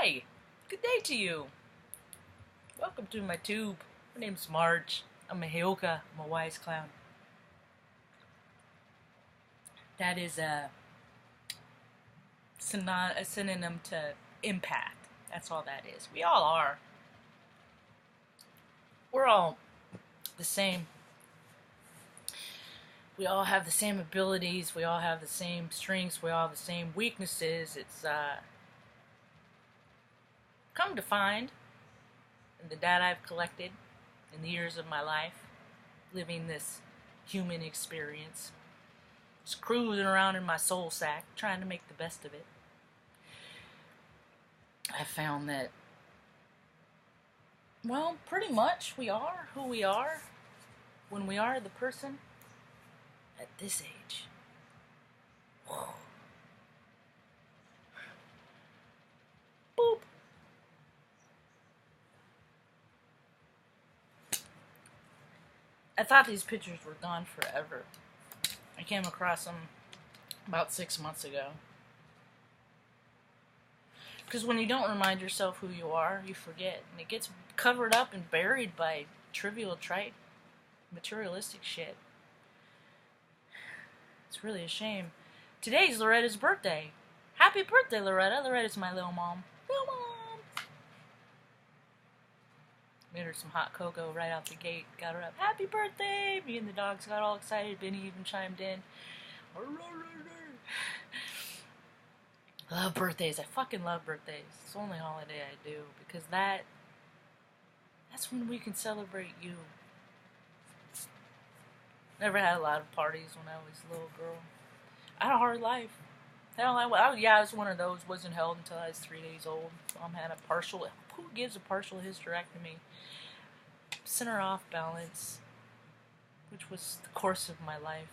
Hi, good day to you. Welcome to my tube. My name's Marge. I'm a Heyoka. I'm a wise clown. That is a synonym to empath. That's all that is. We all are. We're all the same. We all have the same abilities. We all have the same strengths. We all have the same weaknesses. It's come to find in the data I've collected in the years of my life, living this human experience, just cruising around in my soul sack, trying to make the best of it. I found that, well, pretty much we are who we are when we are the person at this age. Whoa. Boop. I thought these pictures were gone forever. I came across them about 6 months ago. Because when you don't remind yourself who you are, you forget. And it gets covered up and buried by trivial, trite, materialistic shit. It's really a shame. Today's Loretta's birthday. Happy birthday, Loretta. Loretta's my little mom. Little mom! Made her some hot cocoa right out the gate. Got her up. Happy birthday! Me and the dogs got all excited. Benny even chimed in. I love birthdays. I fucking love birthdays. It's the only holiday I do. Because that's when we can celebrate you. Never had a lot of parties when I was a little girl. I had a hard life. I was one of those. Wasn't held until I was 3 days old. Mom had a partial. Who gives a partial hysterectomy? Center off balance, which was the course of my life,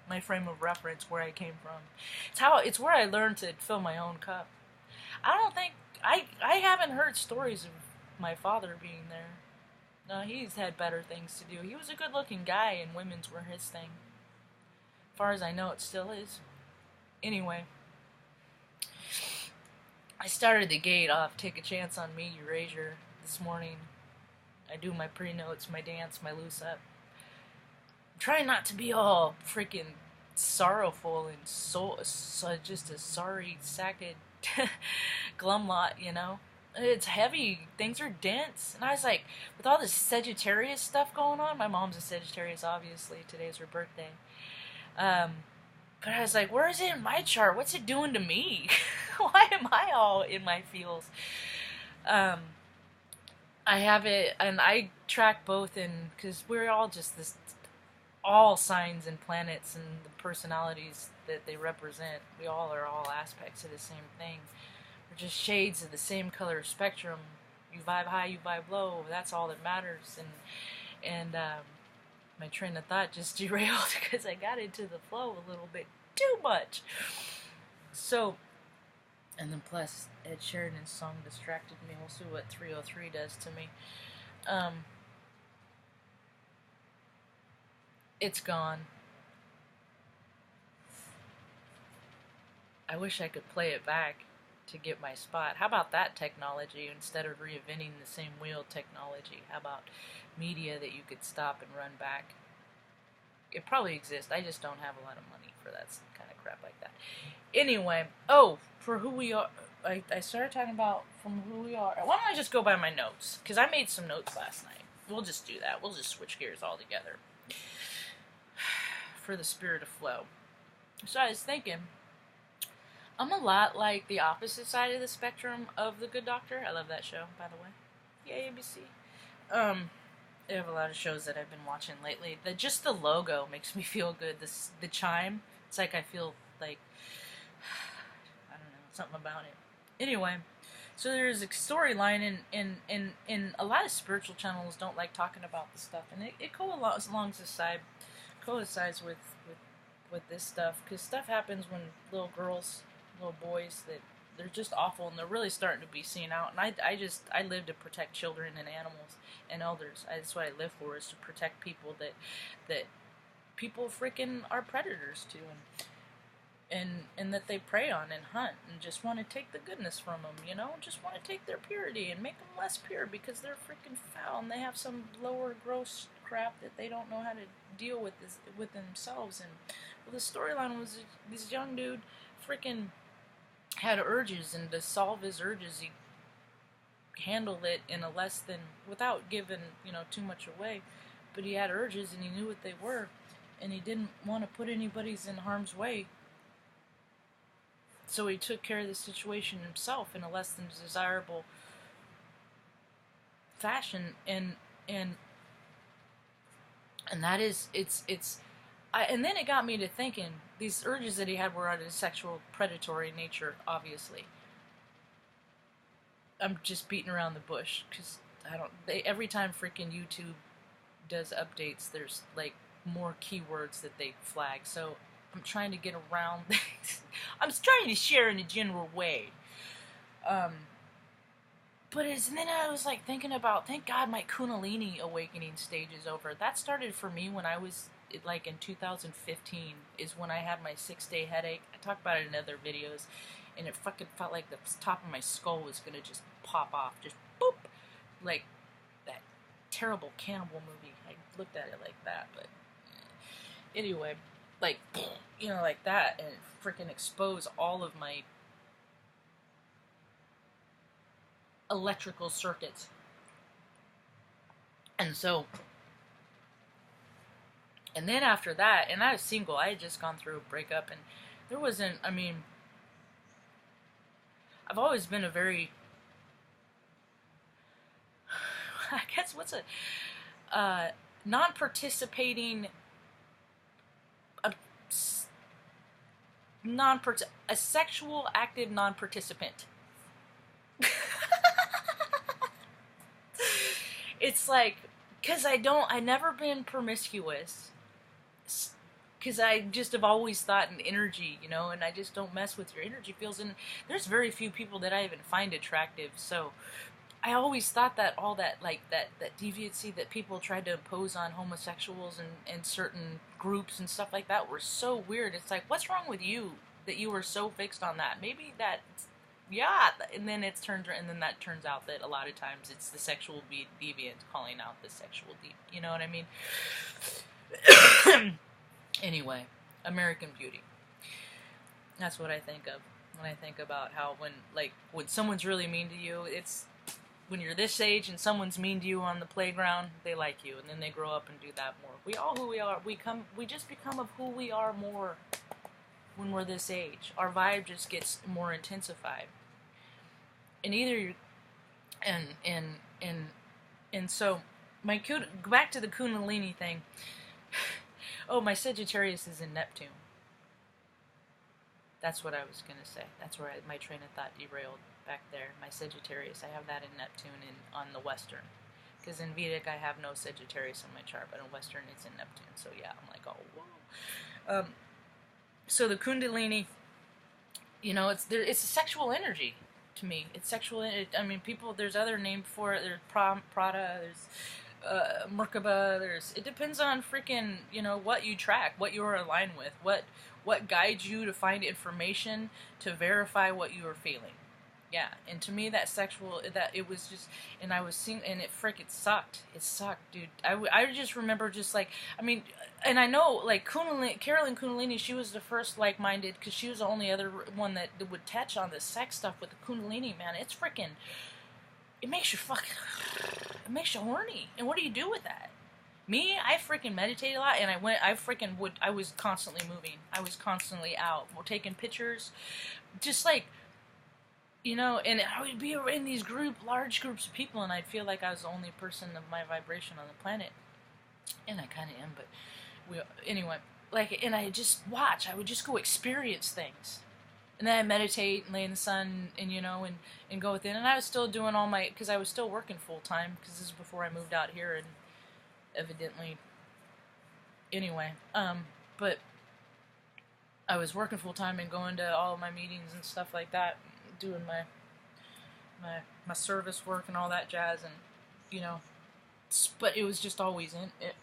my frame of reference, where I came from. It's where I learned to fill my own cup. I haven't heard stories of my father being there. No, he's had better things to do. He was a good-looking guy, and women's were his thing. As far as I know, it still is. Anyway, I started the gate off, Take a Chance on Me, Erasure, this morning. I do my pre-notes, my dance, my loose-up. I'm trying not to be all freaking sorrowful and just a sorry, sacked glumlot, you know? It's heavy. Things are dense. And I was like, with all this Sagittarius stuff going on, my mom's a Sagittarius, obviously. Today's her birthday. But I was like, where is it in my chart? What's it doing to me? Why am I all in my feels? I have it, and I track both in, because we're all just all signs and planets and the personalities that they represent. We all are all aspects of the same thing. We're just shades of the same color spectrum. You vibe high, you vibe low. That's all that matters. And my train of thought just derailed because I got into the flow a little bit too much. So, and then plus Ed Sheeran's song distracted me. We'll see what 303 does to me. It's gone. I wish I could play it back to get my spot. How about that technology instead of reinventing the same wheel technology? How about media that you could stop and run back? It probably exists. I just don't have a lot of money for that kind of crap like that. Anyway, for who we are, I started talking about from who we are. Why don't I just go by my notes? Because I made some notes last night. We'll just do that. We'll just switch gears altogether. For the spirit of flow. So I was thinking, I'm a lot like the opposite side of the spectrum of The Good Doctor. I love that show, by the way. Yeah, ABC. They have a lot of shows that I've been watching lately. Just the logo makes me feel good. The chime, it's like I feel like, I don't know, something about it. Anyway, so there's a storyline, and a lot of spiritual channels don't like talking about this stuff, and it coincides with this stuff, because stuff happens when little girls, little boys, that they're just awful, and they're really starting to be seen out. And I live to protect children and animals and elders. That's what I live for, is to protect people that people freaking are predators to. And and that they prey on and hunt and just want to take the goodness from them, you know, just want to take their purity and make them less pure because they're freaking foul and they have some lower gross crap that they don't know how to deal with with themselves. And well, the storyline was this young dude freaking had urges, and to solve his urges, he handled it in a less than, without giving, you know, too much away, but he had urges and he knew what they were, and he didn't want to put anybody's in harm's way. So he took care of the situation himself in a less than desirable fashion, and that is, and then it got me to thinking, these urges that he had were out of sexual predatory nature, obviously. I'm just beating around the bush, because every time freaking YouTube does updates, there's like more keywords that they flag, so I'm trying to get around things. I'm trying to share in a general way. But and then I was like thinking about, thank God my Kundalini awakening stage is over. That started for me when I was like in 2015 is when I had my 6-day headache. I talked about it in other videos, and it fucking felt like the top of my skull was gonna just pop off, just boop, like that terrible cannibal movie. I looked at it like that, but anyway, like, you know, like that, and it freaking exposed all of my electrical circuits. And so, and then after that, and I was single, I had just gone through a breakup, and there wasn't, I mean, I've always been a very, I guess, what's a non-participating, a sexual active non-participant. It's like, because I never been promiscuous, because I just have always thought in energy, you know, and I just don't mess with your energy fields, and there's very few people that I even find attractive, so I always thought that all that, like, that deviancy that people tried to impose on homosexuals and certain groups and stuff like that were so weird. It's like, what's wrong with you that you were so fixed on that? Maybe that, yeah, and then that turns out that a lot of times it's the sexual deviant calling out the sexual deviant. You know what I mean? Anyway, American Beauty. That's what I think of when I think about how when someone's really mean to you, it's when you're this age and someone's mean to you on the playground, they like you, and then they grow up and do that more. We all who we are. We just become of who we are more when we're this age. Our vibe just gets more intensified. And and so back to the Kundalini thing. Oh, my Sagittarius is in Neptune. That's what I was gonna say. That's where my train of thought derailed back there. My Sagittarius, I have that in Neptune on the Western. Because in Vedic I have no Sagittarius on my chart, but in Western it's in Neptune. So yeah, I'm like, oh, whoa. So the Kundalini, you know, it's a sexual energy to me. It's sexual. I mean, people. There's other name for it. There's Prada. There's Merkaba. It depends on freaking, you know, what you track, what you're aligned with, what guides you to find information to verify what you are feeling. Yeah, and to me that sexual, that it was just, and I was seeing, and it sucked. It sucked, dude. I just remember just like, I mean, and I know like Carolyn Kundalini, she was the first like-minded, because she was the only other one that would touch on the sex stuff with the Kundalini, man. It's freaking, it makes you horny. And what do you do with that? Me, I freaking meditate a lot, and I was constantly moving. I was constantly out. We're taking pictures, just like, you know, and I would be in these large groups of people, and I'd feel like I was the only person of my vibration on the planet. And I kind of am, but anyway, like, and I just watch. I would just go experience things. And then I meditate and lay in the sun and, you know, and go within. And I was still doing because I was still working full time, because this is before I moved out here, and evidently, anyway, but I was working full time and going to all of my meetings and stuff like that, doing my service work and all that jazz, and, you know, but it was just always in it.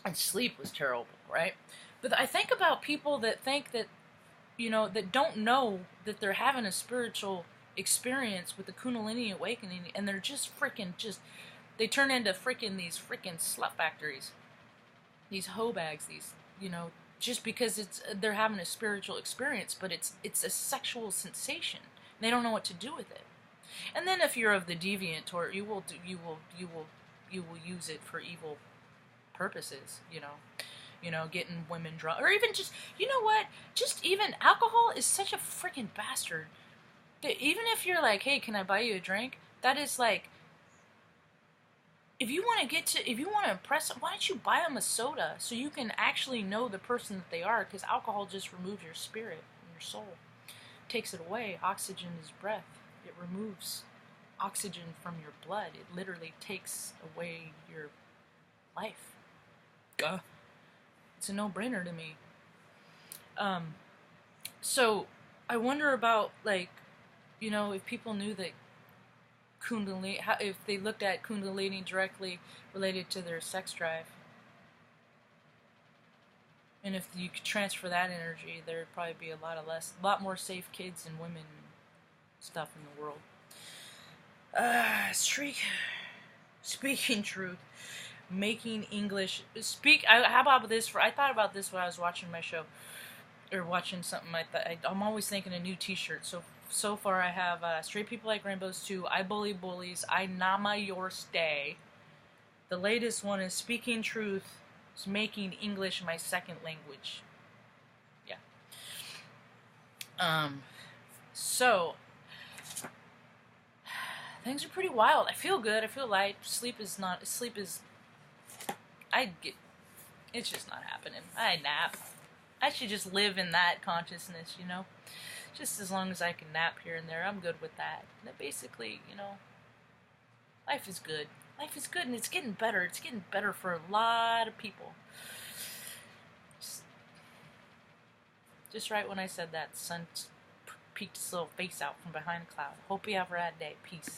And sleep was terrible, right? But I think about people that think that, you know, that don't know that they're having a spiritual experience with the Kundalini awakening, and they're just freaking they turn into freaking these freaking slut factories, these hoe bags, these, you know, just because they're having a spiritual experience, but it's a sexual sensation. They don't know what to do with it. And then if you're of the deviant, or you will use it for evil purposes, you know, getting women drunk, or even just, you know what, just even alcohol is such a freaking bastard that even if you're like, hey, can I buy you a drink? That is like, if you want to impress them, why don't you buy them a soda so you can actually know the person that they are? Because alcohol just removes your spirit and your soul, takes it away. Oxygen is breath. It removes oxygen from your blood. It literally takes away your life. Duh. It's a no-brainer to me. So I wonder about, like, you know, if people knew that Kundalini, if they looked at Kundalini directly related to their sex drive, and if you could transfer that energy, there'd probably be a lot more safe kids and women and stuff in the world. Speaking truth, making English how about this? I thought about this when I was watching my show, or watching something. I'm always thinking a new T-shirt. So far I have Straight People Like Rainbows 2, I Bully Bullies, I Nama Your Stay. The latest one is Speaking Truth, is making English my second language. Yeah. So things are pretty wild. I feel good. I feel light. It's just not happening. I nap. I should just live in that consciousness, you know? Just as long as I can nap here and there, I'm good with that. And that basically, you know, life is good. Life is good, and it's getting better. It's getting better for a lot of people. Just right when I said that, the sun peeked its little face out from behind a cloud. Hope you have a rad day. Peace.